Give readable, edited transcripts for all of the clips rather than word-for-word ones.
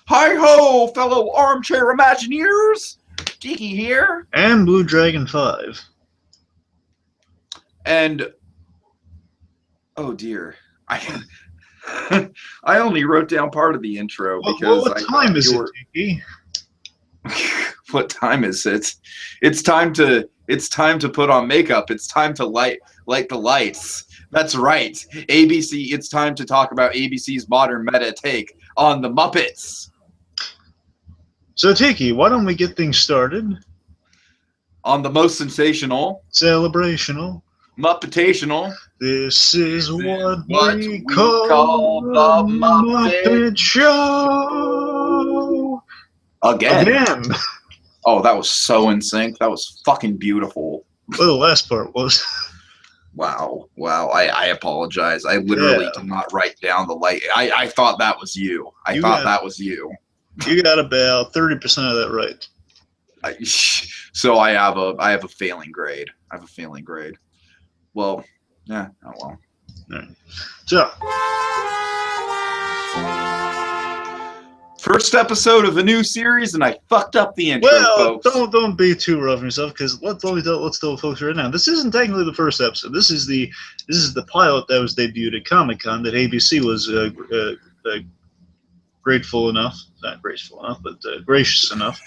Hi-ho, fellow armchair Imagineers! Tiki here. And BlueDragonFive. And, oh dear, I only wrote down part of the intro because what time is it, Tiki? What time is it? It's time to put on makeup. It's time to light the lights. That's right. ABC, it's time to talk about ABC's modern meta take on the Muppets. So, Tiki, why don't we get things started? On the most sensational, celebrational, Muppetational. This is what we call the Muppet Show Again. Oh, that was so in sync. That was fucking beautiful. Well, the last part was. Wow. I apologize. I literally did not write down the light. I thought that was you. I thought that was you. You got about 30% of that right. So I have a failing grade. Well, yeah. Oh well. All right. So. First episode of a new series, and I fucked up the intro, folks. Don't be too rough on yourself, because let's tell folks right now. This isn't technically the first episode. This is the pilot that was debuted at Comic-Con that ABC was gracious enough.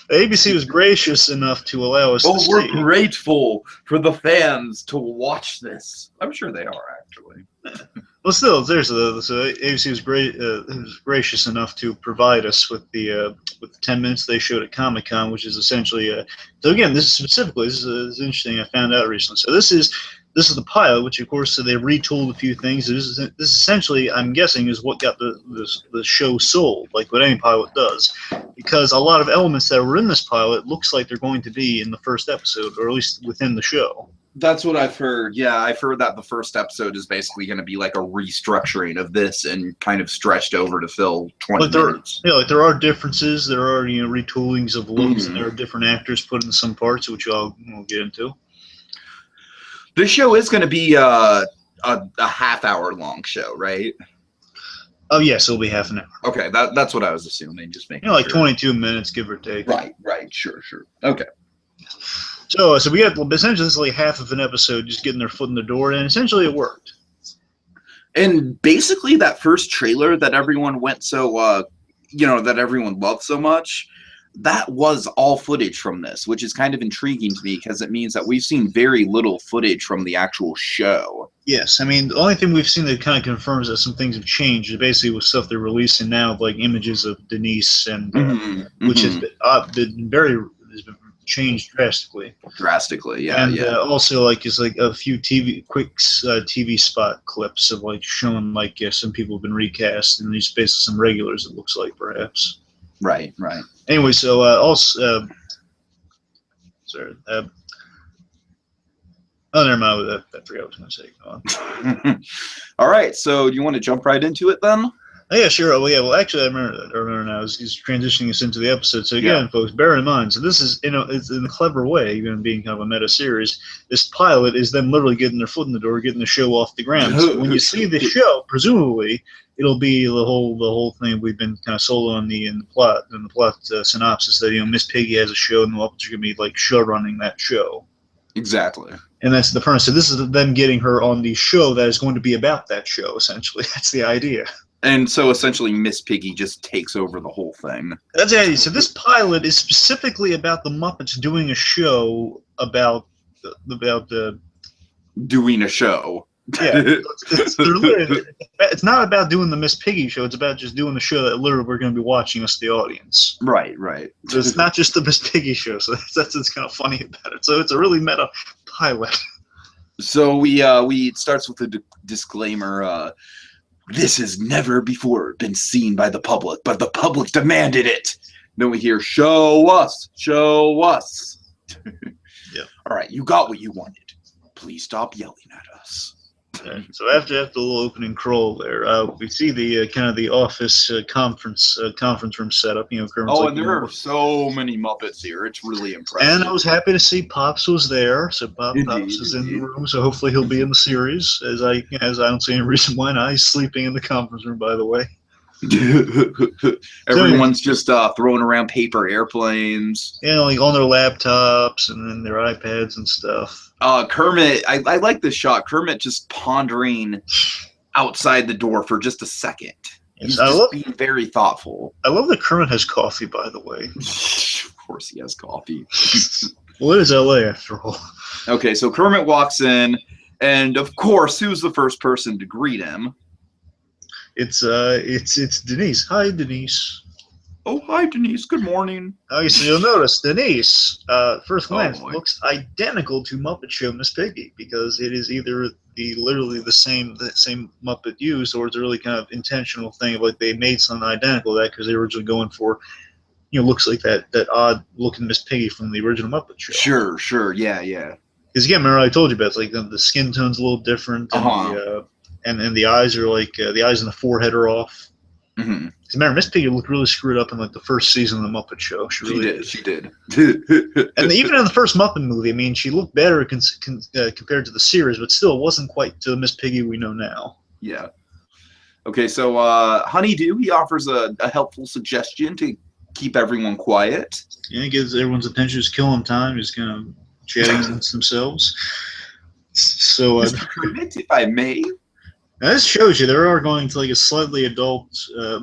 ABC was gracious enough to allow us. We're grateful for the fans to watch this. I'm sure they are, actually. Well, still, so ABC was gracious enough to provide us with the 10 minutes they showed at Comic-Con, which is essentially so again, this is interesting. I found out recently. So this is the pilot, which of course they retooled a few things. This essentially, I'm guessing, is what got the show sold, like what any pilot does, because a lot of elements that were in this pilot looks like they're going to be in the first episode, or at least within the show. That's what I've heard. Yeah, I've heard that the first episode is basically going to be like a restructuring of this and kind of stretched over to fill 20 minutes. Yeah, like there are differences. There are retoolings of looks, and there are different actors put in some parts, which we'll get into. This show is going to be a half-hour long show, right? Oh yes, it'll be half an hour. Okay, that's what I was assuming. Just making like 22 minutes, give or take. Right, sure. Okay. So we got essentially this is like half of an episode just getting their foot in the door, and essentially it worked. And basically that first trailer that everyone went so, that everyone loved so much, that was all footage from this, which is kind of intriguing to me because it means that we've seen very little footage from the actual show. Yes, I mean, the only thing we've seen that kind of confirms that some things have changed is basically with stuff they're releasing now, like images of Denise, and which has been changed drastically. Yeah. And also, like, it's like a few TV spot clips of like showing like some people have been recast, and these basically some regulars. It looks like perhaps. Right. Anyway, so also, sorry. Never mind. I forgot what I was going to say. Go on. All right. So, do you want to jump right into it then? Oh, yeah, sure. Well, actually, I remember now. He's transitioning us into the episode. So again, folks, bear in mind. So this is, it's in a clever way, even being kind of a meta series. This pilot is them literally getting their foot in the door, getting the show off the ground. So when you see the show, presumably it'll be the whole thing we've been kind of sold on in the plot synopsis that Miss Piggy has a show, and the Muppets are going to be like show running that show. Exactly. And that's the premise. So this is them getting her on the show that is going to be about that show. Essentially, that's the idea. And so essentially Miss Piggy just takes over the whole thing. That's the idea. So this pilot is specifically about the Muppets doing a show about doing a show. Yeah. It's not about doing the Miss Piggy show. It's about just doing the show that literally we're going to be watching, us, the audience. Right. So it's not just the Miss Piggy show. So that's what's kind of funny about it. So it's a really meta pilot. So it starts with a disclaimer. This has never before been seen by the public, but the public demanded it. Then we hear, show us. Yeah. All right, you got what you wanted. Please stop yelling at us. Right. So after the little opening crawl there, we see the kind of the office conference room setup. And there are so many Muppets here. It's really impressive. And I was happy to see Pops was there. So Pops is in the room. So hopefully he'll be in the series. As I don't see any reason why not. He's sleeping in the conference room, by the way. Everyone's just throwing around paper airplanes. Yeah, like on their laptops and then their iPads and stuff. Kermit, I like this shot. Kermit just pondering outside the door for just a second. Yes, He's just being very thoughtful. I love that Kermit has coffee, by the way. Of course he has coffee. Well, it is LA after all. Okay, so Kermit walks in, and of course, who's the first person to greet him? It's Denise. Hi, Denise. Oh, hi, Denise. Good morning. So you'll notice Denise, first glance, looks identical to Muppet Show Miss Piggy, because it is either literally the same Muppet used, or it's a really kind of intentional thing of like they made something identical to that because they were originally going for, looks like that odd looking Miss Piggy from the original Muppet Show. Sure, yeah. Because again, remember I told you about it's like the skin tone's a little different, and and the eyes are like the eyes and the forehead are off. Mm-hmm. Remember, Miss Piggy looked really screwed up in like the first season of the Muppet Show. She did. And even in the first Muppet movie, I mean, she looked better compared to the series, but still wasn't quite to the Miss Piggy we know now. Yeah. Okay, so Honeydew, he offers a helpful suggestion to keep everyone quiet. Yeah, he gives everyone's attention, just killing time, just kind of chatting amongst themselves. So, Mr. Kermit, if I may. Now this shows you they are going to like a slightly adult,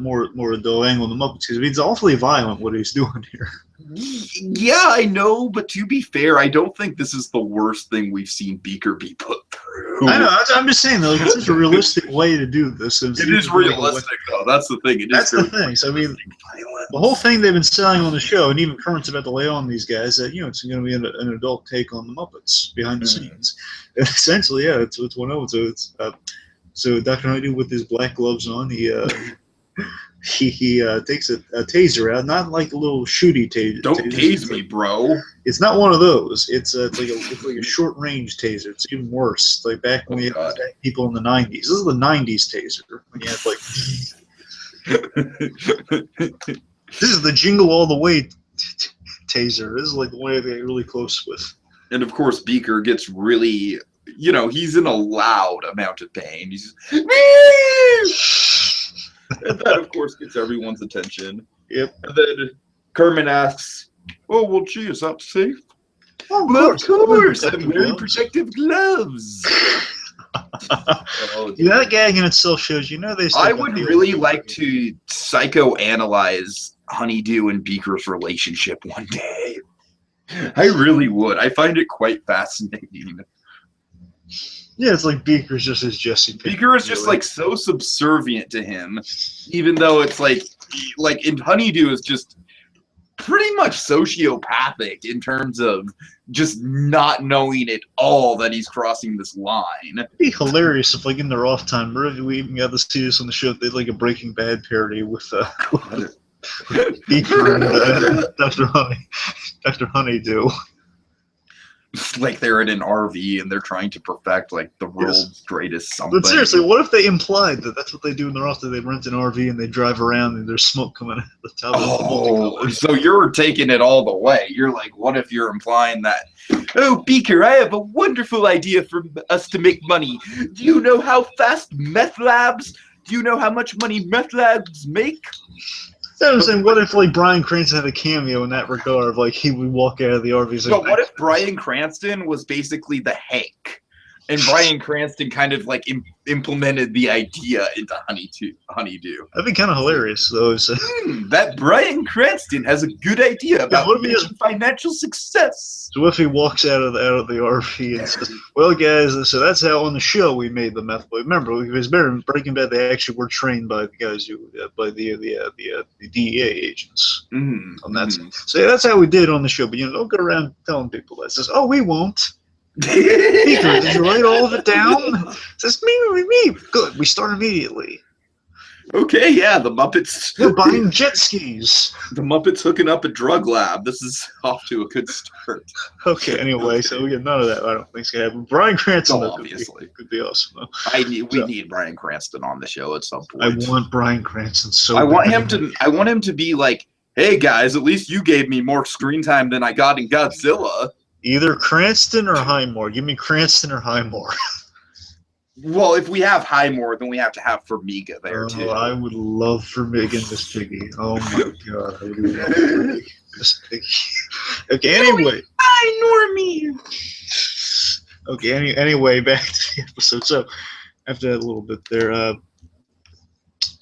more adult angle in the Muppets, because it's awfully violent what he's doing here. Yeah, I know, but to be fair, I don't think this is the worst thing we've seen Beaker be put through. I know. I'm just saying, though, like, it's such a realistic way to do this. It is realistic, though. That's the thing. That's the thing. So I mean, the whole thing they've been selling on the show, and even Kermit's about to lay on these guys that it's going to be an adult take on the Muppets behind the scenes. And essentially, yeah, it's one of them. So so Dr. Honeydew with his black gloves on, he takes a taser out, not like a little shooty taser. Don't tase me, bro. It's not one of those. It's like a short range taser. It's even worse. It's like back when we had people in the '90s. This is the '90s taser when you had like. This is the jingle all the way taser. This is like the one I get really close with. And of course, Beaker gets really. He's in a loud amount of pain. He's and that, of course, gets everyone's attention. Yep. And then Kermit asks, "Oh, well, gee, is that safe?" Oh, of course. I'm wearing protective gloves. That gag in itself shows, they. I would really like to psychoanalyze Honeydew and Beaker's relationship one day. I really would. I find it quite fascinating. Yeah, it's like Beaker's just his Jesse Pinkman. Beaker is just like so subservient to him, even though it's like in Honeydew is just pretty much sociopathic in terms of just not knowing at all that he's crossing this line. It'd be hilarious if, like, in their off time, we even got to see this on the show. They had like a Breaking Bad parody with Beaker and Dr. Honeydew. Like they're in an RV and they're trying to perfect like the world's greatest something. But seriously, what if they implied that that's what they do in their office? They rent an RV and they drive around and there's smoke coming out of the top of the multicolor. So you're taking it all the way. You're like, what if you're implying that, oh, Beaker, I have a wonderful idea for us to make money. Do you know how fast meth labs? Do you know how much money meth labs make? I was saying, what if like Bryan Cranston had a cameo in that regard? Like he would walk out of the RV. But what if Bryan Cranston was basically the Hank, and Bryan Cranston kind of like implemented the idea into Honeydew? That'd be kind of hilarious, though. So. That Bryan Cranston has a good idea about making financial success. So if he walks out of the RV and says, "Well, guys, so that's how on the show we made the meth." Remember, because Breaking Bad, they actually were trained by the guys by the DEA agents on that. So that's how we did on the show. But don't go around telling people that. Says, "Oh, we won't." Peter, did you write all of it down? Says me. Good. We start immediately. Okay, yeah, the Muppets. They're buying jet skis. The Muppets hooking up a drug lab. This is off to a good start. Okay, anyway, so we get none of that. I don't think it's gonna happen. Bryan Cranston, obviously, could be awesome. Though. We need Bryan Cranston on the show at some point. I want Bryan Cranston so. I want him to be like, hey guys, at least you gave me more screen time than I got in Godzilla. Either Cranston or Highmore. Give me Cranston or Highmore. Well, if we have Highmore, then we have to have Formiga there too. I would love Formiga and Miss Piggy. Oh my god, I would love Miss Piggy. Okay, anyway. Hi, Normie. Okay, anyway, back to the episode. So, after that little bit there,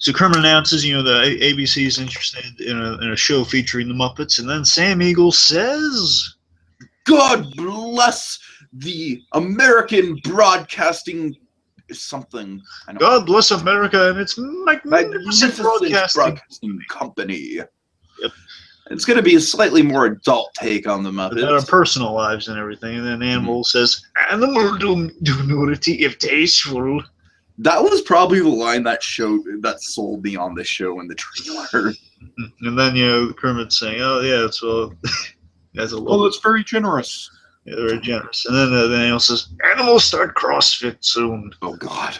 so Kermit announces, that ABC is interested in a show featuring the Muppets, and then Sam Eagle says, God bless the American broadcasting something. I don't God bless America and its magnificent broadcasting company. Yep. It's going to be a slightly more adult take on the Muppets. About our personal lives and everything. And then Animal says, Animal do nudity if tasteful. That was probably the line that sold me on this show in the trailer. And then, Kermit's saying, oh, yeah, it's that's a little. Oh, that's very generous. Yeah, very generous. And then Animal says, Animals start CrossFit soon. Oh, God.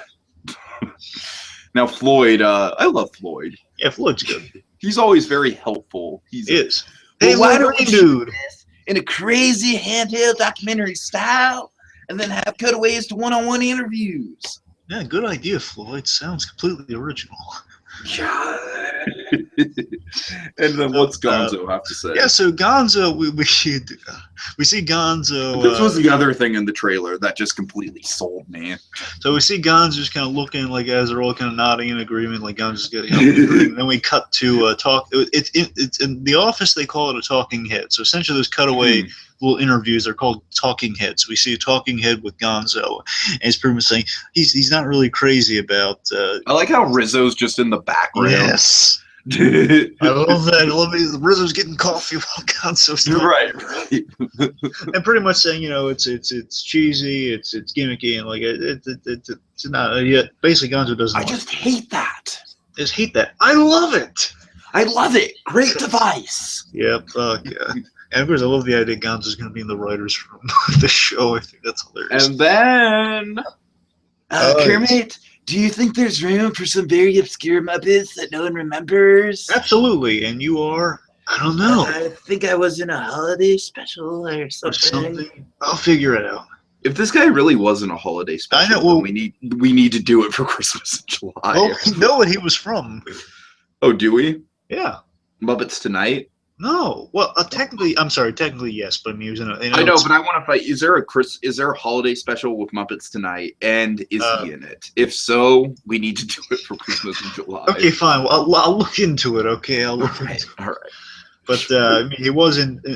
Now, Floyd, I love Floyd. Yeah, Floyd's good. He's always very helpful. He is. Hey, why don't we do this in a crazy handheld documentary style and then have cutaways to one-on-one interviews? Yeah, good idea, Floyd. Sounds completely original. Yeah. And then what's Gonzo have to say? Yeah, so Gonzo, we see Gonzo. This was the other thing in the trailer that just completely sold me. So we see Gonzo just kind of looking like as they're all kind of nodding in agreement, like Gonzo's getting up. And then we cut to talk. It's in the office. They call it a talking head. So essentially, those cutaway little interviews are called talking heads. We see a talking head with Gonzo, and he's pretty much saying he's not really crazy about. I like how Rizzo's just in the background. Yes. I love that. I love it. Rizzo's getting coffee while Gonzo's right. And pretty much saying, it's cheesy, it's gimmicky, and like it's not yet. Basically, Gonzo doesn't. I just hate that. Just hate that. I love it. I love it. Great device. Yep. Yeah. And of course, I love the idea Gonzo's going to be in the writers' room of the show. I think that's hilarious. And then, Kermit, do you think there's room for some very obscure Muppets that no one remembers? Absolutely. And you are? I don't know. I think I was in a holiday special or something. I'll figure it out. If this guy really was in a holiday special, I know. Well, we need to do it for Christmas in July. Well, we know what he was from. Oh, do we? Yeah. Muppets Tonight? No. Well, technically, yes, but I mean, he was in a. I know, but I want to fight. Is there a holiday special with Muppets Tonight, and is he in it? If so, we need to do it for Christmas in July. Okay, fine. Well, I'll look into it. Okay, I'll look into it. All right. But I mean,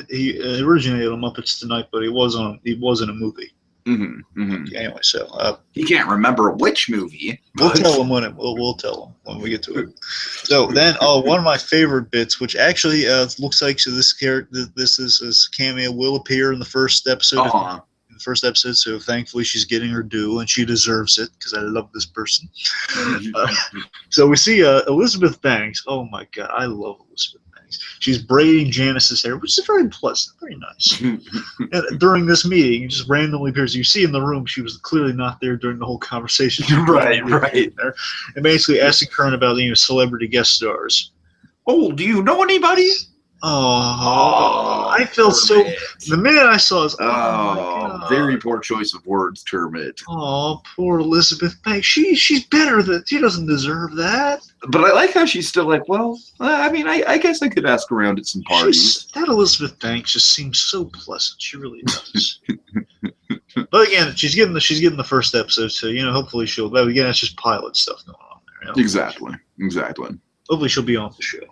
he originated on Muppets Tonight, but he was in a movie. Okay, anyway, so he can't remember which movie. We'll tell him we'll tell him when we get to it. So then, one of my favorite bits, which actually looks like this cameo will appear in the first episode. In the first episode, so thankfully she's getting her due, and she deserves it because I love this person. So we see Elizabeth Banks. Oh my God, I love Elizabeth. She's braiding Janice's hair, which is very pleasant, very nice. And during this meeting, it just randomly appears. You see in the room, she was clearly not there during the whole conversation. Right. And basically asking Kern about celebrity guest stars. Oh, do you know anybody? Oh, I felt so. The minute I saw this, very poor choice of words, Kermit. Oh, poor Elizabeth Banks. She's better than she doesn't deserve that. But I like how she's still like, well, I mean, I guess I could ask around at some parties. That Elizabeth Banks just seems so pleasant. She really does. But again, she's getting the first episode, so hopefully she'll. But again, it's just pilot stuff going on there. Exactly. Hopefully she'll be on the show.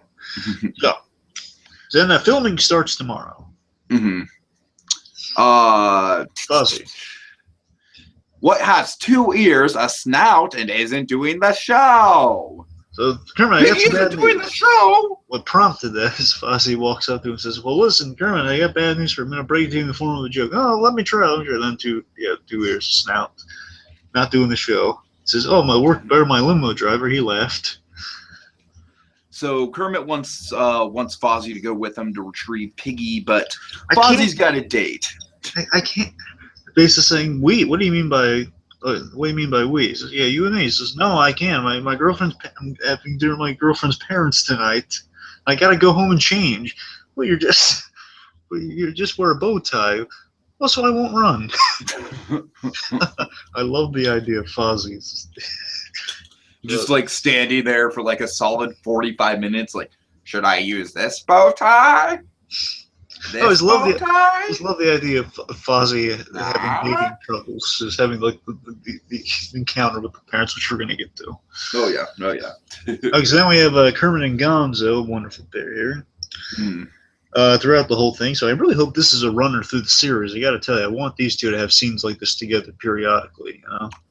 So then the filming starts tomorrow. Fuzzy. What has 2 ears, a snout, and isn't doing the show? So Kermit, I got some bad doing news. The show. What prompted that is Fuzzy walks up to him and says, "Well, listen, Kermit, I got bad news for him. I'm gonna break it in the form of a joke. Oh, let me try. Then 2 ears, a snout, not doing the show. He says, "Oh, my limo driver, he left." So Kermit wants Fozzie to go with him to retrieve Piggy, but Fozzie's got a date. I can't. Basically saying, "We." What do you mean by? What do you mean by we? He says, "Yeah, you and me." He says, "No, I can't. My girlfriend's. I'm having dinner with my girlfriend's parents tonight. I gotta go home and change." Well, you just wear a bow tie. Also, I won't run. I love the idea of Fozzie. Just like standing there for like a solid 45 minutes, like, should I use this bow tie? I always love the idea of Fozzie having dating troubles, just having like the encounter with the parents, which we're going to get to. Oh yeah. Okay, so then we have Kermit and Gonzo, wonderful pair here. Throughout the whole thing, so I really hope this is a runner through the series. I got to tell you, I want these two to have scenes like this together periodically.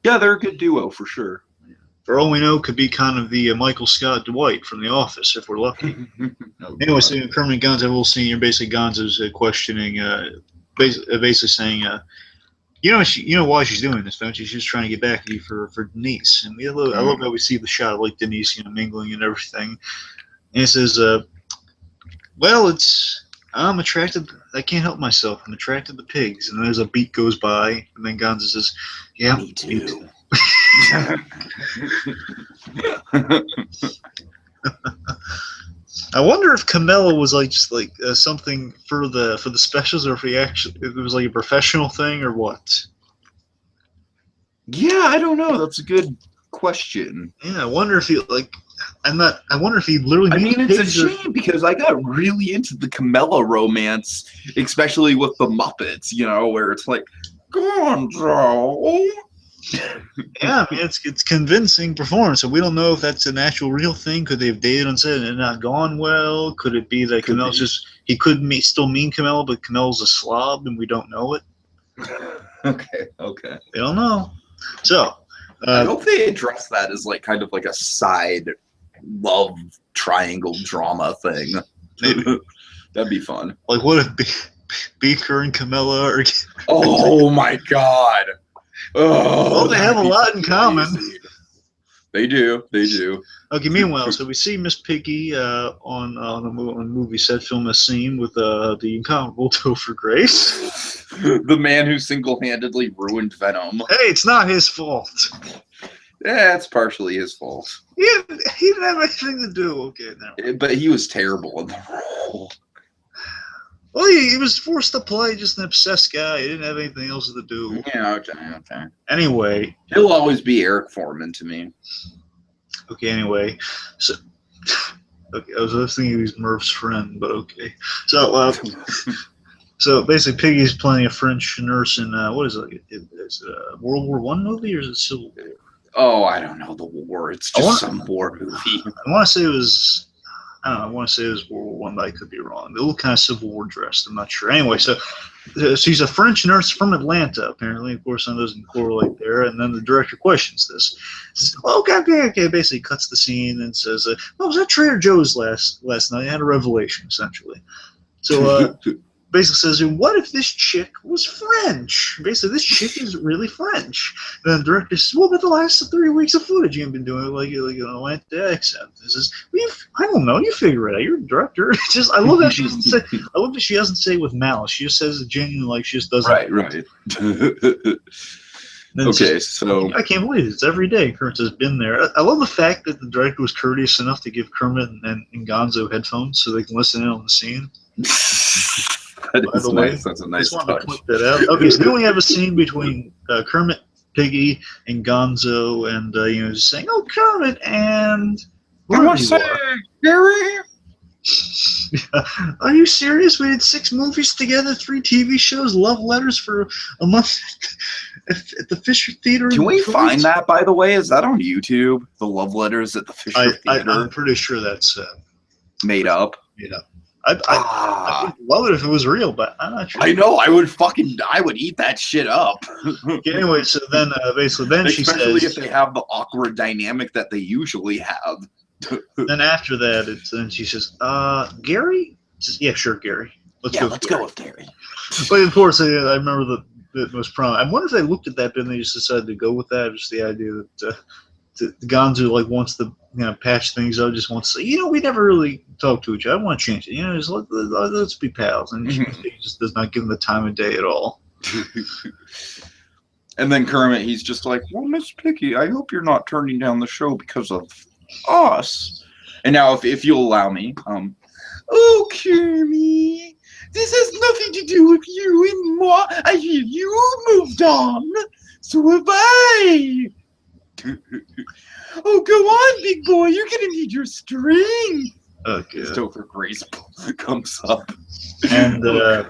Yeah, they're a good duo for sure. For all we know, could be kind of the Michael Scott Dwight from The Office, if we're lucky. Anyway, so Kermit and Gonzo, we'll see. Basically, Gonzo's questioning, basically saying, you know why she's doing this, don't you? She's just trying to get back at you for Denise. And I love how we see the shot of like Denise, mingling and everything. And it says, well, I'm attracted. I can't help myself. I'm attracted to pigs. And then there's a beat goes by, and then Gonzo says, "Yeah, me too." I wonder if Camilla was like just like something for the specials, or if if it was like a professional thing, or what. Yeah, I don't know. That's a good question. Yeah, I wonder if he like. I wonder if he literally. I mean, it's a shame because I got really into the Camilla romance, especially with the Muppets. Where it's like, Gonzo. Yeah, I mean, it's convincing performance, and we don't know if that's an actual real thing. Could they have dated and said it not gone well? Could it be that Camilla's just he could still mean Camilla, but Camilla's a slob and we don't know it? Okay. We don't know. So I hope they address that as like kind of like a side love triangle drama thing. Maybe that'd be fun. Like, what if Beaker and Camilla are? Oh my God. Oh, well, they have a lot in common. They do. Okay. Meanwhile, so we see Miss Piggy on a movie set, film a scene with the incomparable Topher Grace, the man who single-handedly ruined Venom. Hey, it's not his fault. Yeah, it's partially his fault. He didn't have anything to do. Okay, now. But he was terrible in the role. Well, he was forced to play just an obsessed guy. He didn't have anything else to do. Yeah, okay. Anyway. He'll always be Eric Foreman to me. Okay, anyway. So, okay, I was thinking he was Murph's friend, but okay. So, so basically, Piggy's playing a French nurse in, what is it? Is it a World War I movie, or is it Civil War? Oh, I don't know the war. It's just some war movie. I want to say it was... I don't know. I want to say it was World War I, but I could be wrong. They look kind of Civil War dressed. I'm not sure. Anyway, so she's a French nurse from Atlanta, apparently. Of course, that doesn't correlate there. And then the director questions this. Says, okay. Basically cuts the scene and says, "Well, was that Trader Joe's last night? I had a revelation, essentially." So basically says, "What if this chick was French? Basically, this chick is really French." And then the director says, "Well, but the last 3 weeks of footage you've been doing like an Atlanta accent." He says, "Well, I don't know. You figure it out. You're a director." It's just I love that she doesn't say. I love that she doesn't say it with malice. She just says it genuinely, like she just doesn't. Right. Okay, so I can't believe it. It's every day. Kermit has been there. I love the fact that the director was courteous enough to give Kermit and Gonzo headphones so they can listen in on the scene. That is nice. That's a nice touch. To point that out. Okay, so then we have a scene between Kermit, Piggy, and Gonzo, and just saying, "Oh, Kermit, and I want to say, Gary." Are you serious? We did 6 movies together, 3 TV shows, love letters for a month at the Fisher Theater. Can we find that, by the way? Is that on YouTube? The love letters at the Fisher Theater? I'm pretty sure that's made up. Yeah. I'd love it if it was real, but I'm not sure. I know. I would eat that shit up. Okay, anyway, so then basically, she says, especially if they have the awkward dynamic that they usually have. Then after that, then she says, "Gary?" Says, "Yeah, sure, Gary. Let's go with Gary." But of course, I remember the most prominent. I wonder if they looked at that bit and they just decided to go with that. Just the idea that Gonzo like wants to patch things up, just wants to say, we never really talked to each other. I want to change it. Just let's be pals. And she just does not give him the time of day at all. And then Kermit, he's just like, "Well, Miss Piggy, I hope you're not turning down the show because of us." And now, if you'll allow me, "Oh, Kermit, This has nothing to do with you anymore. I hear you moved on. So have I. Oh, go on, big boy. You're going to need your string. Okay. Topher Grace comes up. And I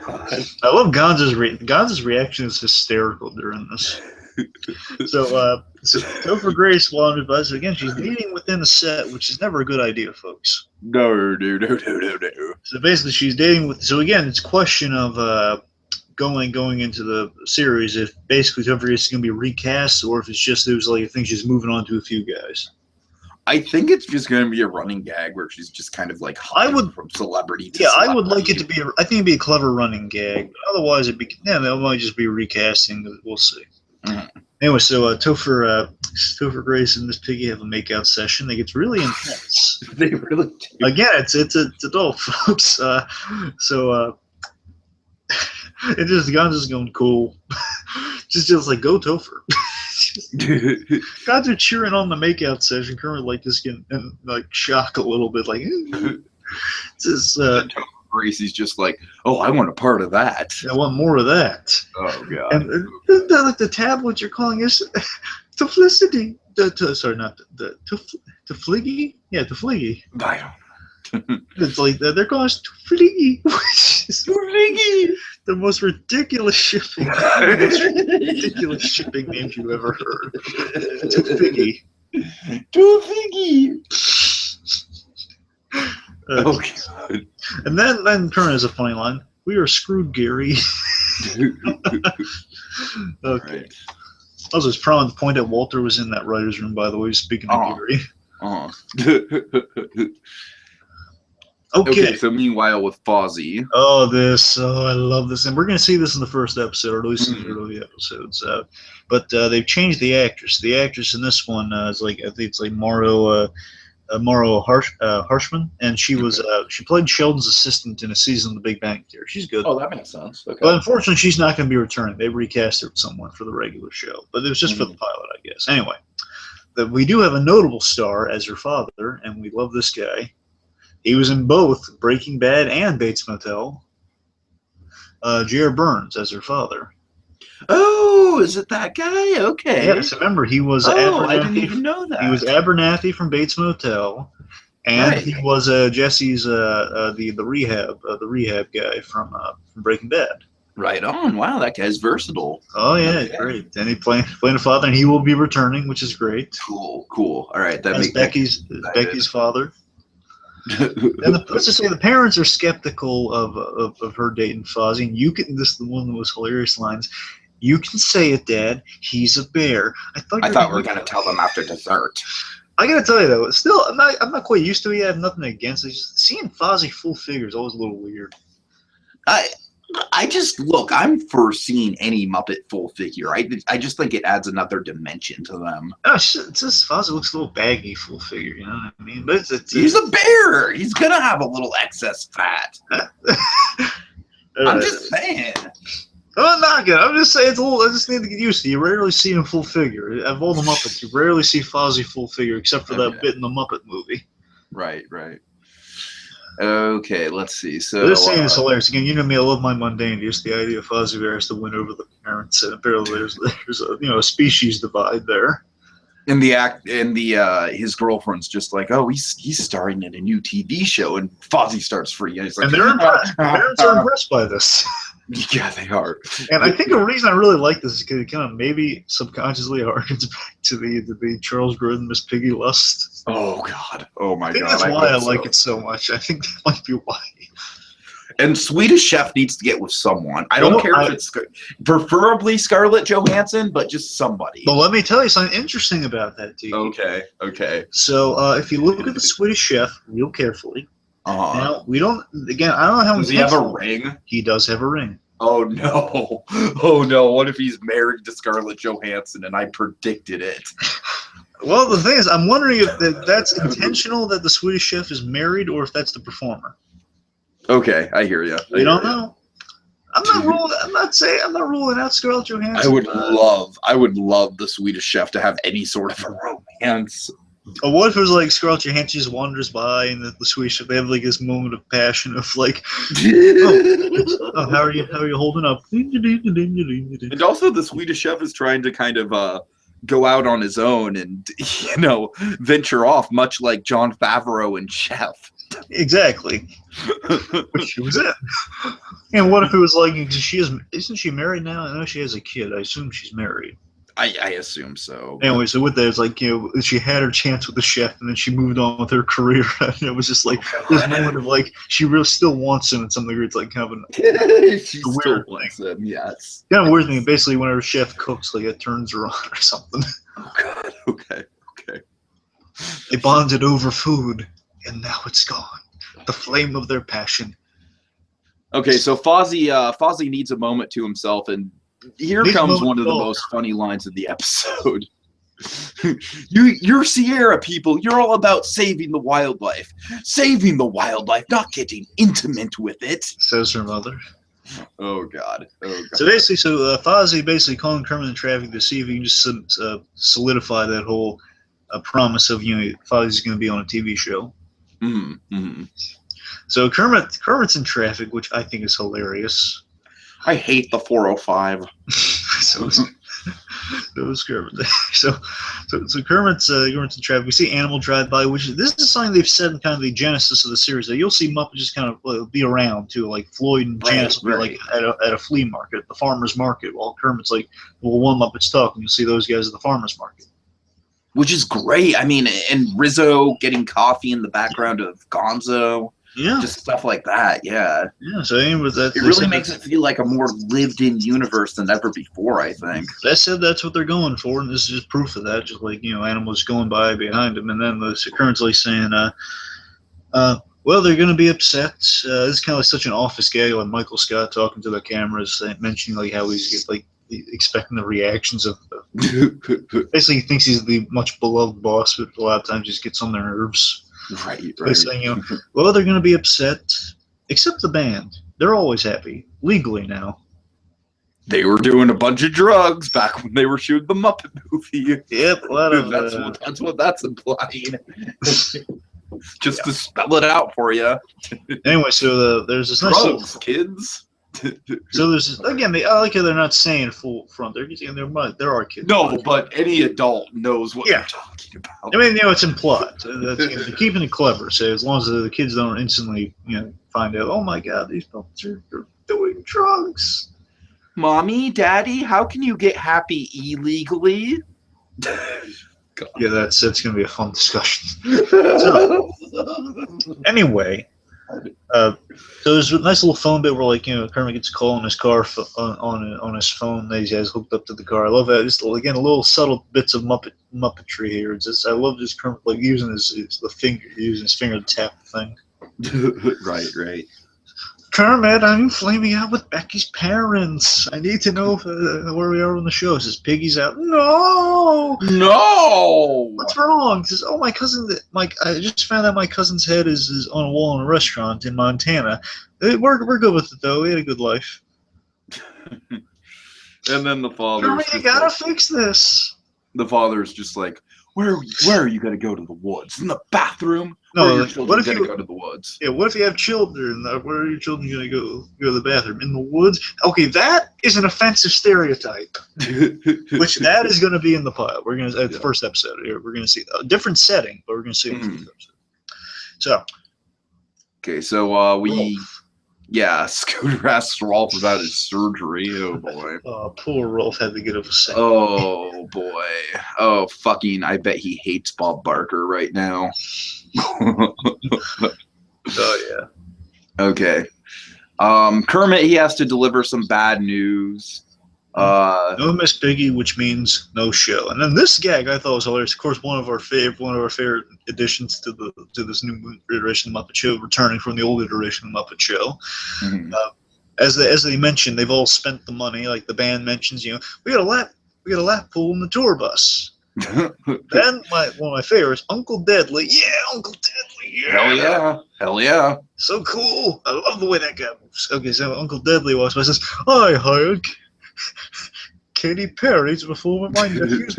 love Gonza's reaction is hysterical during this. So Topher Grace wanted advice again. She's dating within the set, which is never a good idea, folks. No. So basically, she's dating with. So again, it's a question of going into the series if basically Topher Grace is going to be recast, or if it's just there's like I think she's moving on to a few guys. I think it's just going to be a running gag where she's just kind of like from celebrity to celebrity. I would like it to be. I think it'd be a clever running gag. But otherwise, they might just be recasting. We'll see. Mm-hmm. Anyway, so Topher Grace and Miss Piggy have a makeout session. It gets really intense. They really do. Again, it's adult, folks. It just Gonza's going cool. just like go Topher. Guys are cheering on the makeout session. Currently, like just getting like shock a little bit. Like just Topher Gracie's just like, oh, I want a part of that. I want more of that. Oh god. And like the tablet you're calling is Teflicity. Sorry, not the Tefliggy. Yeah, Tefliggy. It's like they're calling us Tefliggy. Tefliggy. The most ridiculous shipping. Ridiculous shipping names you've ever heard. Tefliggy. Tefliggy. Oh god. And then Curran has a funny line. We are screwed, Gary. Okay. Right. I was just proud to point out Walter was in that writer's room, by the way, speaking of Gary. Okay, so meanwhile with Fozzie. Oh, I love this. And we're going to see this in the first episode, or at least in the early episodes. But they've changed the actress. The actress in this one is I think it's like Morrow Harshman, and she was she played Sheldon's assistant in a season of The Big Bang Theory. She's good. Oh, that makes sense. Okay. But unfortunately, she's not going to be returning. They recast her with someone for the regular show, but it was just for the pilot, I guess. Anyway, we do have a notable star as her father, and we love this guy. He was in both Breaking Bad and Bates Motel. J.R. Burns as her father. Oh, is it that guy? Okay. Yes, remember he was. Oh, I didn't even know that. He was Abernathy from Bates Motel, and he was Jesse's the rehab guy from Breaking Bad. Right on. Wow, that guy's versatile. Oh yeah, okay. Great. And he playing a father, and he will be returning, which is great. Cool. All right, that makes Becky's father. And let's just say the parents are skeptical of her dating Fozzie. And this is the one of the most hilarious lines. You can say it, Dad. He's a bear. I thought we were going to tell them after dessert. I got to tell you though, still I'm not quite used to it. I have nothing against it. Just seeing Fozzie full figure is always a little weird. I just look. I'm for seeing any Muppet full figure. I just think it adds another dimension to them. Oh, it's just Fozzie looks a little baggy full figure. You know what I mean? But he's a bear. He's gonna have a little excess fat. I'm just saying. I'm not good. I'm just saying it's a little. I just need to get used to it. You rarely see him full figure. Of all the Muppets, you rarely see Fozzie full figure, except for that bit in the Muppet movie. Right. Okay, let's see. So this scene is hilarious. Again, you know me, I love my mundanity. Just the idea of Fozzie Bear has to win over the parents, and apparently there's a species divide there. His girlfriend's just like, oh, he's starring in a new TV show, and Fozzie starts freaking. He's like, and they're impressed. Parents are impressed by this. Yeah, they are. And I think the reason I really like this is because it kind of maybe subconsciously harkens back to the Charles Grodin Miss Piggy lust. Oh God! Oh my God! That's why I like it so much. I think that might be why. And Swedish Chef needs to get with someone. I don't care if it's preferably Scarlett Johansson, but just somebody. But let me tell you something interesting about that, Tiki. Okay. So if you look at the Swedish Chef real carefully, now we don't. Again, I don't know how. Does he have a ring? He does have a ring. Oh no! Oh no! What if he's married to Scarlett Johansson and I predicted it? Well, the thing is, I'm wondering if that's intentional that the Swedish Chef is married, or if that's the performer. Okay, I hear you. We don't know. I'm not ruling out Scarlett Johansson. I would love the Swedish Chef to have any sort of a romance. Or what if it was like Scarlett Johansson just wanders by and the Swedish chef, they have like this moment of passion of like, oh, how are you holding up? And also, the Swedish chef is trying to kind of go out on his own and venture off, much like Jon Favreau and Chef. Exactly. Which she was in. And what if it was like, isn't she married now? I know she has a kid. I assume she's married. I assume so. Anyway, so with that, it's like, she had her chance with the chef, and then she moved on with her career. And it was just like this moment of like she really still wants him in some degree. It's like kind of She still wants him, yes. Kind of weird thing. Basically, whenever chef cooks, like it turns her on or something. Oh God. Okay. They bonded over food, and now it's gone. The flame of their passion. Okay, so Fozzie needs a moment to himself, and here comes one of the most funny lines of the episode. You're Sierra people. You're all about saving the wildlife. Saving the wildlife, not getting intimate with it. Says her mother. Oh God. So basically, Fozzie basically calling Kermit in traffic to see if he can just solidify that whole promise of Fozzie's going to be on a TV show. Mm-hmm. So Kermit's in traffic, which I think is hilarious. I hate the 405. So Kermit. So Kermit's in traffic. We see Animal drive by, which this is something they've said in kind of the genesis of the series. That you'll see Muppet just kind of be around too, like Floyd and Janice will be like at a flea market, at the farmer's market, while Kermit's like, well, one Muppet's talking. You'll see those guys at the farmer's market. Which is great. I mean, and Rizzo getting coffee in the background of Gonzo. Yeah. Just stuff like that, yeah. Yeah, so with that, it really makes it feel like a more lived-in universe than ever before, I think. That said, that's what they're going for, and this is just proof of that. Just like, animals going by behind them, and then the currently saying, well, they're going to be upset. This is kind of like such an office gag, like Michael Scott talking to the cameras, mentioning like how he's like expecting the reactions of basically he thinks he's the much beloved boss, but a lot of times just gets on their nerves. Right. Saying, well, they're going to be upset, except the band. They're always happy, legally now. They were doing a bunch of drugs back when they were shooting the Muppet movie. Yep, a lot of that's what that's implying. Just to spell it out for you. Anyway, so there's this drugs, nice little kids. So there's this, again, I like how they're not saying full front. They're saying there are kids. No, but any adult knows what they're talking about. I mean, it's implied. They're keeping it clever. So as long as the kids don't instantly, find out, oh my God, these puppets are doing drugs. Mommy, Daddy, how can you get happy illegally? Yeah, that's going to be a fun discussion. So, anyway. So there's a nice little phone bit where, like, Kermit gets a call on his car on his phone that he has hooked up to the car. I love that. Just again, little subtle bits of Muppetry here. It's just, I love just Kermit like using his finger to tap the thing. Right. Kermit, I'm flaming out with Becky's parents. I need to know where we are on the show. Says Piggy's out. No. What's wrong? Says, oh, my cousin. I just found out my cousin's head is on a wall in a restaurant in Montana. We're good with it though. We had a good life. And then the father. Kermit, you gotta fix this. The father's just like, where are you gonna go to the woods? In the bathroom? No, what if you go to the woods? Yeah, what if you have children? Where are your children going to go to the bathroom? In the woods? Okay, that is an offensive stereotype. Which that is going to be in the pile. We're going to the first episode here. We're going to see a different setting, but we're going to see it in the first episode. So, okay, so Scooter asks Rolf about his surgery. Oh boy. Poor Rolf had to get up a second. Oh boy. Oh fucking! I bet he hates Bob Barker right now. Oh yeah. Okay. Kermit, he has to deliver some bad news. No Miss Piggy, which means no show. And then this gag I thought was hilarious. Of course, one of our favorite additions to this new iteration of Muppet Show, returning from the old iteration of Muppet Show. Mm-hmm. As they mentioned, they've all spent the money. Like the band mentions, we got a lap pool in the tour bus. Then one of my favorites, Uncle Deadly. Yeah, Uncle Deadly. Yeah. Hell yeah. So cool. I love the way that guy moves. Okay, so Uncle Deadly walks by and says, I hired Katy Perry to perform at my nephew's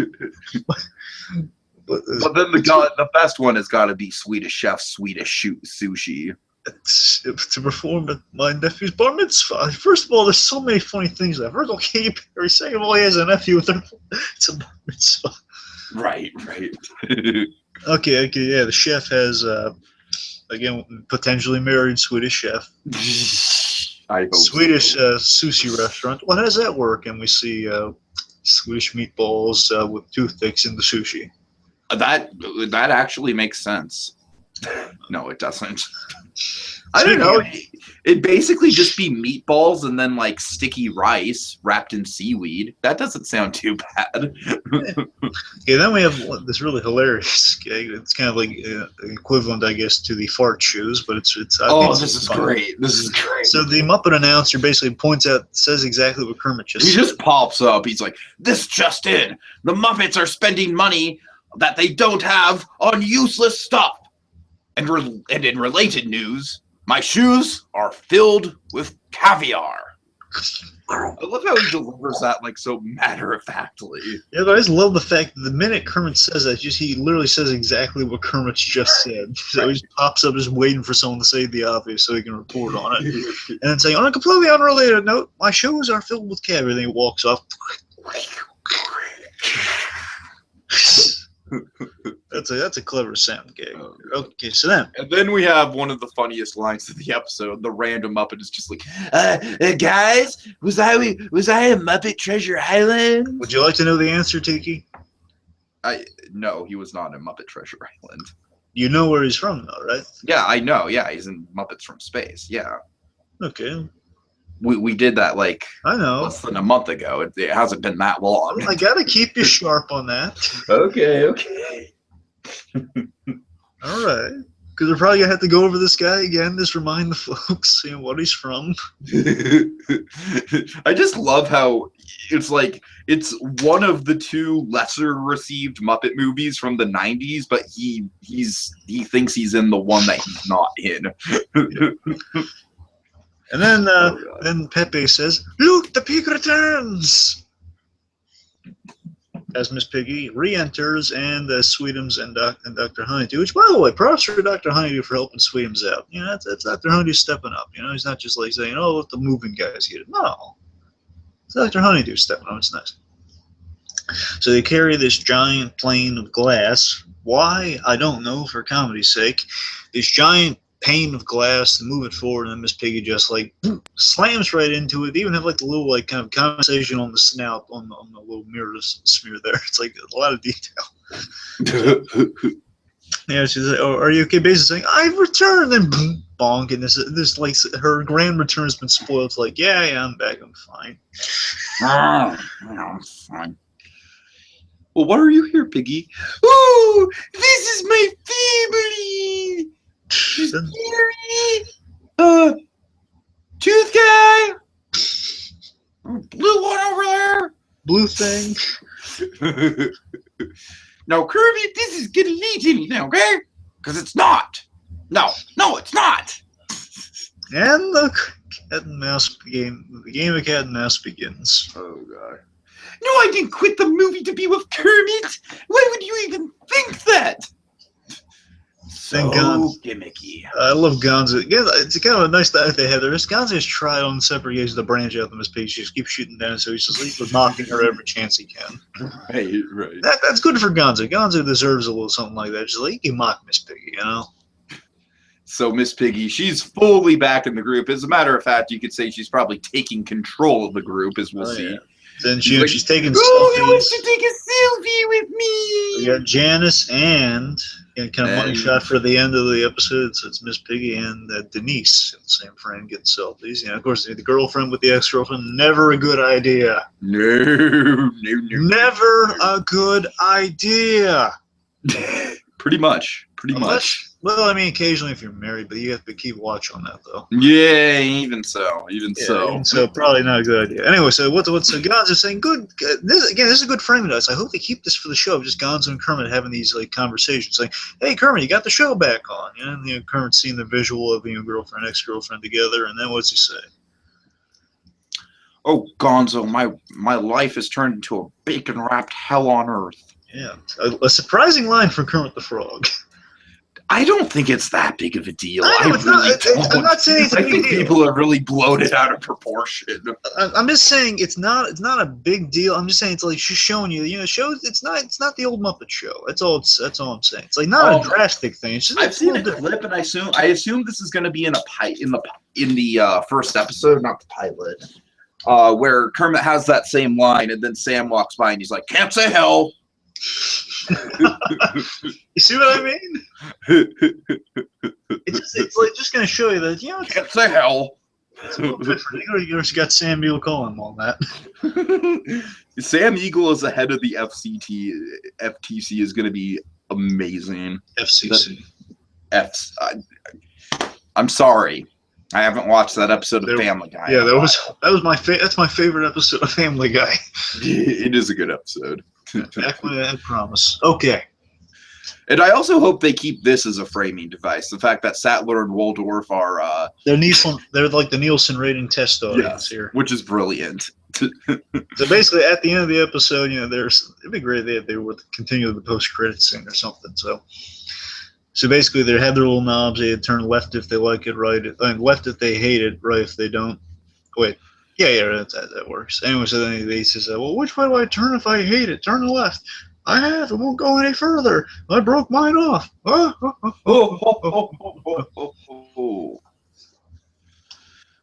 But then the best one has got to be Swedish Chef sushi. to perform at my nephew's bar mitzvah. First of all, there's so many funny things there. First of all, Katy Perry. Second of all, he has a nephew with her. It's a bar mitzvah. Right. Okay, yeah. The chef has, again, potentially married Swedish chef. I hope Swedish so. sushi restaurant. Well, how does that work? And we see Swedish meatballs with toothpicks in the sushi. That actually makes sense. No, it doesn't. I don't know. It'd basically just be meatballs and then like sticky rice wrapped in seaweed. That doesn't sound too bad. Okay, then we have this really hilarious gag. It's kind of like equivalent, I guess, to the fart shoes, but it's. This is great. This is great. So the Muppet announcer basically says exactly what Kermit just said. He just pops up. He's like, "This just in: the Muppets are spending money that they don't have on useless stuff." And in related news, my shoes are filled with caviar. I love how he delivers that like so matter-of-factly. Yeah, but I just love the fact that the minute Kermit says that, he literally says exactly what Kermit's just said. So he just pops up just waiting for someone to say the obvious so he can report on it. And then saying, on a completely unrelated note, my shoes are filled with caviar. And then he walks off. That's a clever sound gag. Okay, so then we have one of the funniest lines of the episode. The random Muppet is just like, guys, was I a Muppet Treasure Island? Would you like to know the answer, Tiki? No, he was not in Muppet Treasure Island. You know where he's from, though, right? Yeah, I know. Yeah, he's in Muppets from Space. Yeah. Okay. We did that like I know less than a month ago. It hasn't been that long. I gotta keep you sharp on that. Okay. All right, because we're probably gonna have to go over this guy again. Just remind the folks what he's from. I just love how it's like it's one of the two lesser received Muppet movies from the 90s, but he thinks he's in the one that he's not in. And then Pepe says, "Look, the pig returns!" As Miss Piggy re-enters and Sweetums and Dr. Honeydew, which, by the way, props for Dr. Honeydew for helping Sweetums out. You know, that's Dr. Honeydew stepping up. You know, he's not just like saying, "Oh, let the moving guys get it." No. It's Dr. Honeydew stepping up. It's nice. So they carry this giant plane of glass. Why? I don't know, for comedy's sake. This giant pane of glass to move it forward, and then Miss Piggy just like slams right into it. They even have like the little like kind of condensation on the snout on the little mirror smear there. It's like a lot of detail. Yeah, she's like, "Oh, are you okay?" Basically saying, "I've returned," and boom, bonk, and this like her grand return has been spoiled. It's like, yeah, I'm back, I'm fine. I'm fine. Well, why are you here, Piggy? Oh, this is my family. Tooth guy, blue one over there, blue thing. Now, Kirby, this is getting late now, okay? Because it's not. No, it's not. And the cat and mouse game. The game of cat and mouse begins. Oh God. No, I didn't quit the movie to be with Kermit. Why would you even think that? So gimmicky. I love Gonzo. Yeah, it's kind of a nice thing they have there. Gonzo has tried on separate occasions to branch out the Miss Piggy. She just keeps shooting down, so he's just mocking her every chance he can. Right. That's good for Gonzo. Gonzo deserves a little something like that. Just like, you can mock Miss Piggy, you know? So Miss Piggy, she's fully back in the group. As a matter of fact, you could say she's probably taking control of the group, as we'll see. Yeah. Then she's taking selfies. Who wants to take a selfie with me? We got Janice and kind of money shot for the end of the episode. So it's Miss Piggy and Denise, the same friend, getting selfies. You know, of course, the girlfriend with the ex-girlfriend, never a good idea. No. Never a good idea. Pretty much. Well, I mean, occasionally if you're married, but you have to keep watch on that, though. Yeah, even so. So probably not a good idea. Anyway, so what's Gonzo saying? This is a good framing to us. I hope they keep this for the show. Just Gonzo and Kermit having these like conversations, saying, "Hey, Kermit, you got the show back on." You know, and, Kermit seeing the visual of girlfriend, ex-girlfriend together, and then what's he say? Oh, Gonzo, my life has turned into a bacon-wrapped hell on earth. Yeah, a surprising line from Kermit the Frog. I don't think it's that big of a deal. I know, I'm not saying it's a I big think deal. people have really blown it out of proportion. I'm just saying it's not a big deal. I'm just saying it's like she's showing you, shows it's not the old Muppet Show. That's all I'm saying. It's like not a drastic thing. It's just I've seen a clip, and I assume this is going to be in the first episode, not the pilot, where Kermit has that same line, and then Sam walks by and he's like, "Can't say hell." You see what I mean? It's like just going to show you that Can't say hell. It's a little different. You just got Sam Eagle calling on that. Sam Eagle as the head of the FTC is going to be amazing. FCC. I'm sorry, I haven't watched that episode of Family Guy. Yeah, that's my favorite episode of Family Guy. It is a good episode. Back when I had promise. Okay. And I also hope they keep this as a framing device. The fact that Sattler and Waldorf are they're like the Nielsen rating test audience here, which is brilliant. So basically, at the end of the episode, it'd be great if they would continue the post-credits scene or something. So basically, they had their little knobs. They had turn left if they like it, right, and left if they hate it, right if they don't. Wait. Yeah, that works. Anyway, so then he says, well, which way do I turn if I hate it? Turn left. It won't go any further. I broke mine off. All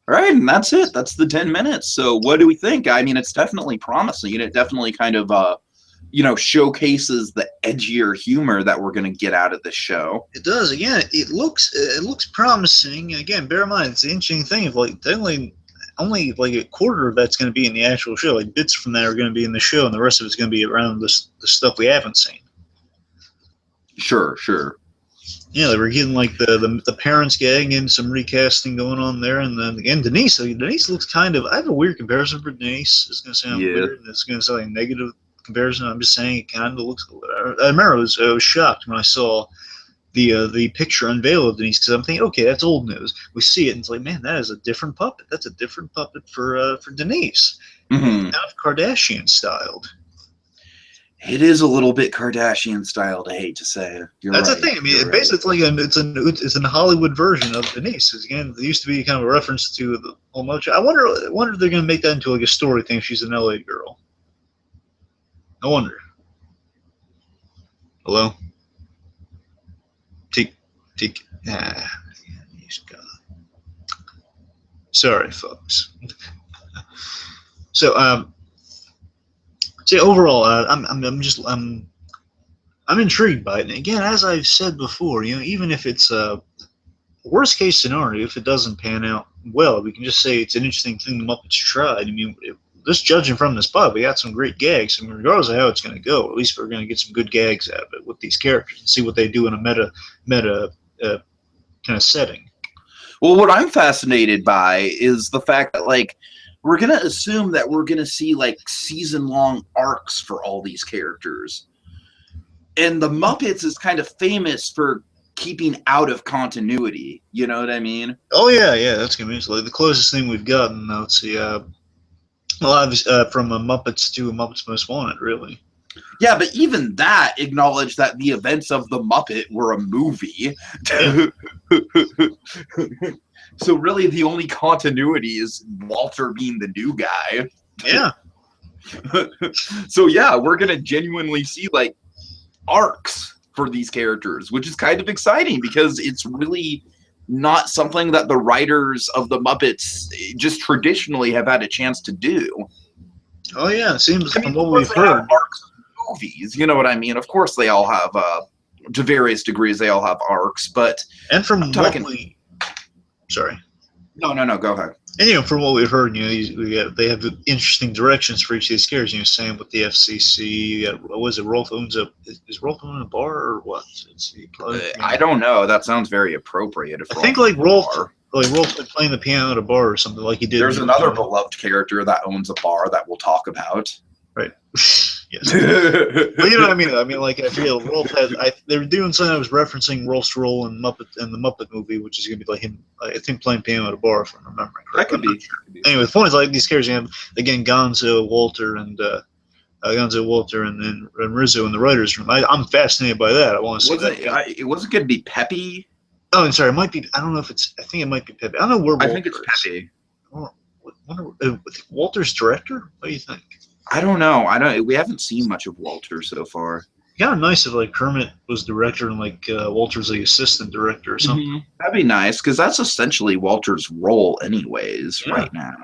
right, and that's it. That's the 10 minutes. So what do we think? I mean, it's definitely promising, and it definitely kind of, showcases the edgier humor that we're going to get out of this show. It does. Again, it looks promising. Again, bear in mind, it's the interesting thing of like only like a quarter of that's going to be in the actual show. Like bits from that are going to be in the show, and the rest of it's going to be around the stuff we haven't seen. Sure. Yeah, we're getting like the parents gagging and some recasting going on there, and then again Denise. So Denise looks kind of. I have a weird comparison for Denise. It's going to sound weird. And it's going to sound like a negative comparison. I'm just saying it kind of looks. I remember I was shocked when I saw the picture unveiled of Denise, because I'm thinking, okay, that's old news. We see it, and it's like, man, that is a different puppet. That's a different puppet for Denise. Mm-hmm. Kind of Kardashian styled. It is a little bit Kardashian styled. I hate to say. That's the thing. I mean, basically, it's a Hollywood version of Denise. Again, it used to be kind of a reference to the whole Muppet Show. I wonder if they're going to make that into like a story thing. She's an LA girl. I wonder. Hello. Tiki. He's gone. Sorry, folks. So, overall, I'm intrigued by it. And again, as I've said before, even if it's a worst case scenario, if it doesn't pan out well, we can just say it's an interesting thing the Muppets tried. I mean, just judging from this pod, we got some great gags. I mean, regardless of how it's going to go, at least we're going to get some good gags out of it with these characters and see what they do in a meta kind of setting. Well, what I'm fascinated by is the fact that, like, we're going to assume that we're going to see, like, season-long arcs for all these characters. And the Muppets is kind of famous for keeping out of continuity. You know what I mean? Oh, yeah, that's going to be like the closest thing we've gotten. Let's see, from Muppets to Muppets Most Wanted, really. Yeah, but even that acknowledged that the events of the Muppet were a movie. So really the only continuity is Walter being the new guy. Yeah. So yeah, we're going to genuinely see like arcs for these characters, which is kind of exciting because it's really not something that the writers of the Muppets just traditionally have had a chance to do. Oh yeah, it seems from what we've heard. Arcs in movies, you know what I mean? Of course, they all have, to various degrees, they all have arcs, but and from sorry, no, go ahead. And from what we've heard, they have interesting directions for each of these characters. Same with the FCC. What was it? Rolf owns is Rolf owning a bar or what? I don't know. That sounds very appropriate. I think like Rolf playing the piano at a bar or something like he did. There's another beloved character that owns a bar that we'll talk about. Right. Yes. Well, you know what I mean. I mean, like I feel Rolf has. They were doing something that was referencing Rolf's role in the Muppet movie, which is going to be like him. I think playing piano at a bar, if I'm remembering correctly. That could be. Anyway, the point is like these characters have again Gonzo, Walter, and Gonzo, Walter, and Rizzo in the writers' room. I'm fascinated by that. I want to see Was that. it wasn't going to be Peppy? Oh, I'm sorry. It might be. I don't know if it's. I think it might be Pepe. I don't know where I Walter think it's is. Peppy. Walter's director? What do you think? I don't know. We haven't seen much of Walter so far. Kind of nice if like Kermit was director and like Walter's like assistant director or something. That'd be nice because that's essentially Walter's role, anyways, right now.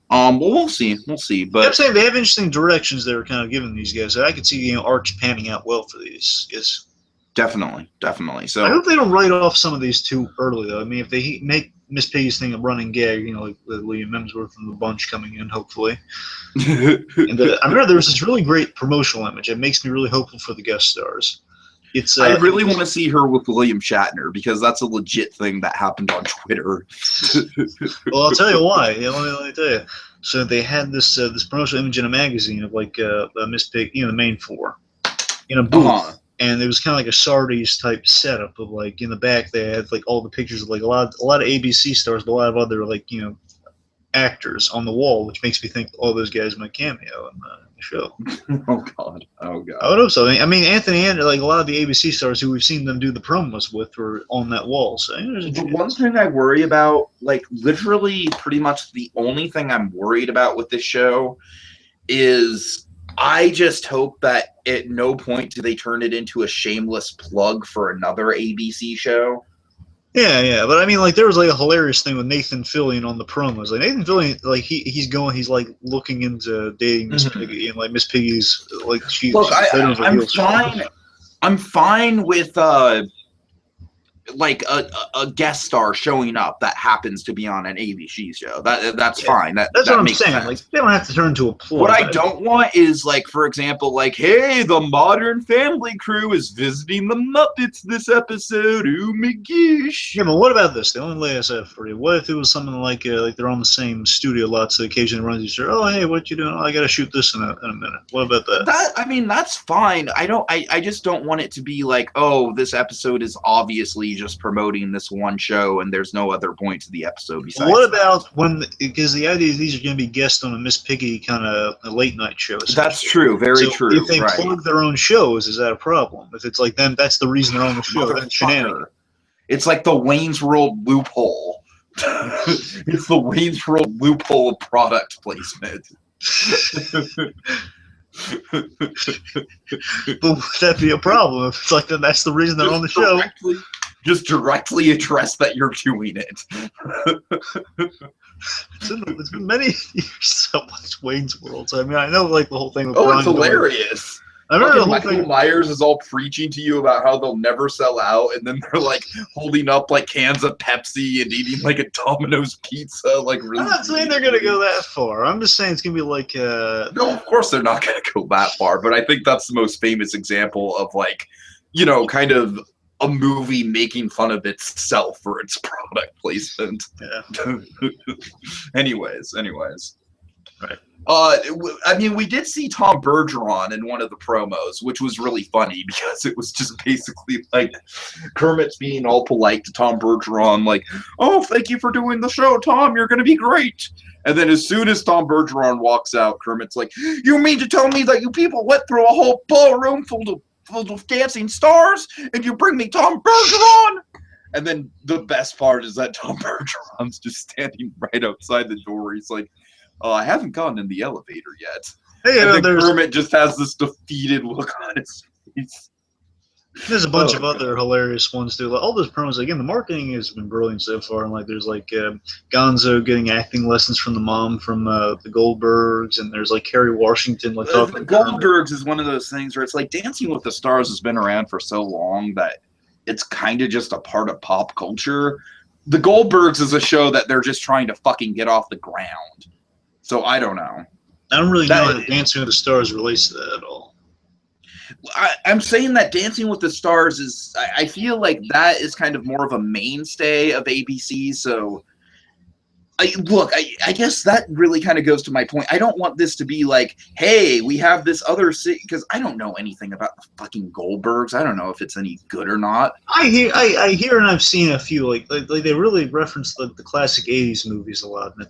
Well, we'll see. We'll see. But I'm saying they have interesting directions they were kind of giving these guys. I could see arcs panning out well for these guys. Definitely. So I hope they don't write off some of these too early, though. I mean, if they make Miss Piggy's thing a running gag, like Liam Hemsworth from the bunch coming in, hopefully. And I remember there was this really great promotional image. It makes me really hopeful for the guest stars. I really want to see her with William Shatner because that's a legit thing that happened on Twitter. Well, I'll tell you why. Let me tell you. So they had this promotional image in a magazine of like Miss Pig, the main four, in a booth, and it was kind of like a Sardi's type setup of like in the back they had like all the pictures of like a lot of ABC stars, but a lot of other like actors on the wall, which makes me think all those guys might cameo in the show. Oh god. I would hope so. I mean, Anthony and like a lot of the ABC stars who we've seen them do the promos with were on that wall. So the one thing I worry about, like literally pretty much the only thing I'm worried about with this show is I just hope that at no point do they turn it into a shameless plug for another ABC show. Yeah, but I mean, like, there was like a hilarious thing with Nathan Fillion on the promos. Like Nathan Fillion, like he's like looking into dating Miss Piggy, and like Miss Piggy's like she. Look, I'm fine with like a guest star showing up that happens to be on an ABC show. That's fine. That's what I'm saying. Sense. Like they don't have to turn into a plug. What I don't want is like, for example, like, hey, the Modern Family crew is visiting the Muppets this episode. Oh my gosh. Yeah, but what about this? The only lay us out for you. What if it was something like they're on the same studio lot, so occasionally runs each other. Oh, hey, what you doing? Oh, I gotta shoot this in a minute. What about that? I mean, that's fine. I just don't want it to be like, oh, this episode is obviously just promoting this one show and there's no other point to the episode besides what about because the idea is these are going to be guests on a Miss Piggy kind of a late night show. That's true. Very true. If they plug their own shows, is that a problem? If it's like them, that's the reason they're on the show. That's shenanigans. It's like the Wayne's World loophole. It's the Wayne's World loophole of product placement. But would that be a problem? If it's like that's the reason they're on the show. Just directly address that you're doing it. It's been many years so much Wayne's World. So I mean, I know like the whole thing with it's hilarious. I remember Michael Myers is all preaching to you about how they'll never sell out, and then they're like holding up like cans of Pepsi and eating like a Domino's pizza. Like, really, I'm not saying they're gonna go that far. I'm just saying it's gonna be like. No, of course they're not gonna go that far. But I think that's the most famous example of like, kind of a movie making fun of itself for its product placement. Yeah. Anyways. Right. I mean, we did see Tom Bergeron in one of the promos, which was really funny because it was just basically like Kermit's being all polite to Tom Bergeron, like, "Oh, thank you for doing the show, Tom. You're going to be great." And then as soon as Tom Bergeron walks out, Kermit's like, "You mean to tell me that you people went through a whole ballroom full of dancing stars, and you bring me Tom Bergeron?" And then the best part is that Tom Bergeron's just standing right outside the door. He's like, I haven't gotten in the elevator yet. Hey, and then Kermit just has this defeated look on his face. There's a bunch of other hilarious ones too. Like, all those promos, again, the marketing has been brilliant so far. And like, there's like Gonzo getting acting lessons from the mom from the Goldbergs, and there's like Kerry Washington like talking. The Goldbergs is one of those things where it's like Dancing with the Stars has been around for so long that it's kind of just a part of pop culture. The Goldbergs is a show that they're just trying to fucking get off the ground. So I don't know. I don't really know how Dancing with the Stars relates to that at all. I'm saying that Dancing with the Stars is, I feel like that is kind of more of a mainstay of ABC. So I guess that really kind of goes to my point. I don't want this to be like, hey, we have this other city, because I don't know anything about the fucking Goldbergs. I don't know if it's any good or not. I hear, and I've seen a few like they really reference the classic '80s movies a lot, and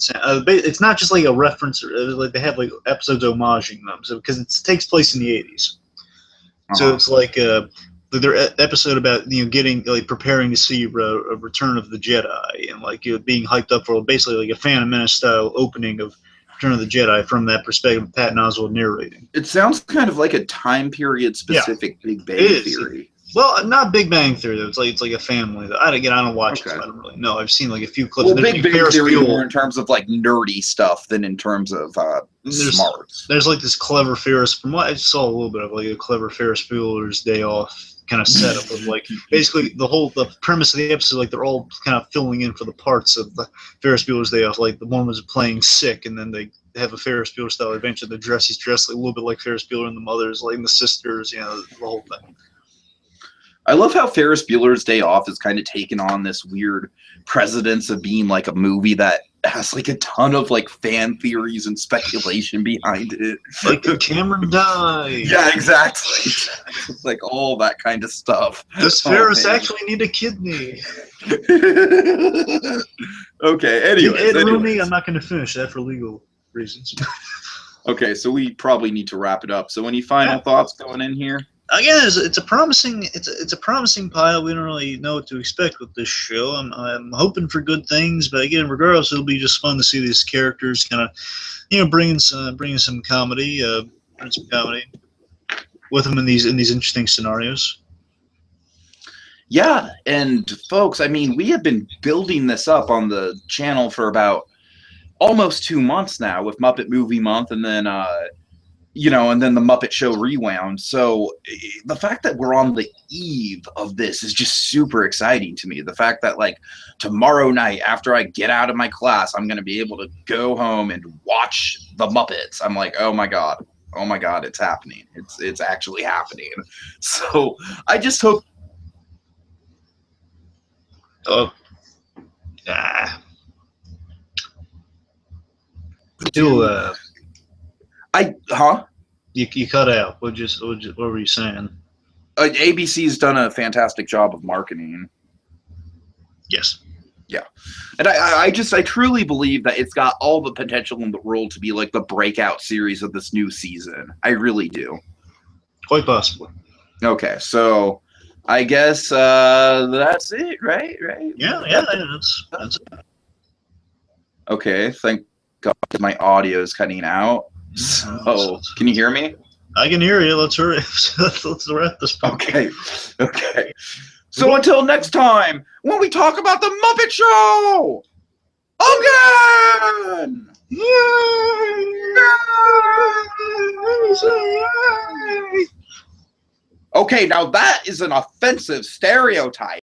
it's not just like a reference, like they have like episodes homaging them, so because it takes place in the '80s, so it's like their episode about getting like preparing to see a Return of the Jedi, and like being hyped up for basically like a Phantom Menace style opening of Return of the Jedi from that perspective, Patton Oswalt narrating. It sounds kind of like a time period specific Big Bang Theory. Well, not Big Bang Theory though. It's like a family. I don't watch it, so I don't really know. I've seen like a few clips. Well, Big Bang Theory more in terms of like nerdy stuff than in terms of smarts. There's like this clever Ferris. From what I saw a little bit of, like a clever Ferris Bueller's Day Off kind of setup of like basically the premise of the episode, like they're all kind of filling in for the parts of the Ferris Bueller's Day Off. Like the one was playing sick, and then they have a Ferris Bueller style adventure. He's dressed like a little bit like Ferris Bueller, and the mothers, like and the sisters, the whole thing. I love how Ferris Bueller's Day Off is kind of taken on this weird precedence of being like a movie that has like a ton of like fan theories and speculation behind it. Like Cameron died. Yeah, exactly. Like all that kind of stuff. Does Ferris actually need a kidney? Okay, anyways. Ed Rooney, I'm not going to finish that for legal reasons. Okay, so we probably need to wrap it up. So any final thoughts going in here? Again, it's a promising pile. We don't really know what to expect with this show. I'm hoping for good things, but again, regardless, it'll be just fun to see these characters kind of, bringing some comedy, with them in these interesting scenarios. Yeah, and folks, I mean, we have been building this up on the channel for about almost 2 months now with Muppet Movie Month, and then and then the Muppet Show Rewound. So the fact that we're on the eve of this is just super exciting to me. The fact that like tomorrow night after I get out of my class, I'm going to be able to go home and watch the Muppets. I'm like, oh my God, it's happening. It's actually happening. So I just hope. Oh, You cut out. What were you saying? ABC's done a fantastic job of marketing. Yes. Yeah. And I truly believe that it's got all the potential in the world to be like the breakout series of this new season. I really do. Quite possibly. Okay, so I guess that's it, right? Yeah, that's it. Okay, thank God my audio is cutting out. So, can you hear me? I can hear you. Let's hurry. Let's wrap this part. Okay. So until next time, when we talk about the Muppet Show again! Yay! Okay, now that is an offensive stereotype.